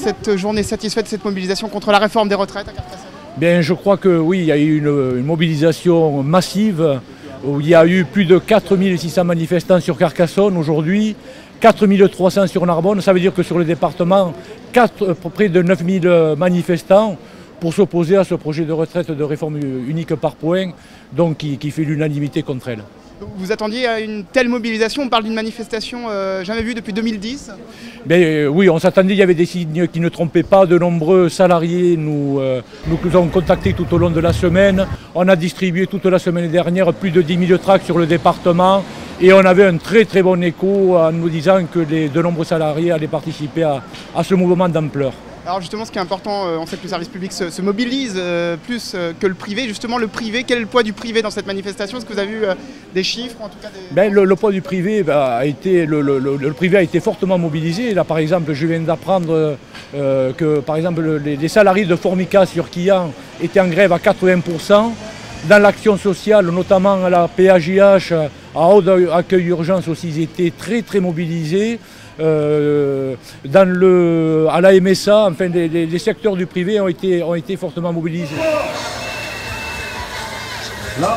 cette journée satisfait de cette mobilisation contre la réforme des retraites à Carcassonne? Bien, je crois que oui, il y a eu une mobilisation massive où il y a eu plus de 4600 manifestants sur Carcassonne aujourd'hui, 4300 sur Narbonne. Ça veut dire que sur le département, près de 9000 manifestants pour s'opposer à ce projet de retraite de réforme unique par points, donc qui fait l'unanimité contre elle. Vous attendiez à une telle mobilisation? On parle d'une manifestation jamais vue depuis 2010. Oui, on s'attendait, il y avait des signes qui ne trompaient pas. De nombreux salariés nous ont contactés tout au long de la semaine. On a distribué toute la semaine dernière plus de 10 000 tracts sur le département. Et on avait un très très bon écho en nous disant que de nombreux salariés allaient participer à ce mouvement d'ampleur. Alors justement, ce qui est important, on sait que le service public se mobilise plus que le privé. Justement, le privé, quel est le poids du privé dans cette manifestation? Est-ce que vous avez vu des chiffres, en tout cas le poids du privé a été, le privé a été fortement mobilisé. Là, par exemple, je viens d'apprendre que par exemple, les salariés de Formica sur Quillan étaient en grève à 80%. Dans l'action sociale, notamment à la PAJH, à haut accueil urgence aussi, ils étaient très très mobilisés. À la MSA, enfin, les secteurs du privé ont été fortement mobilisés. La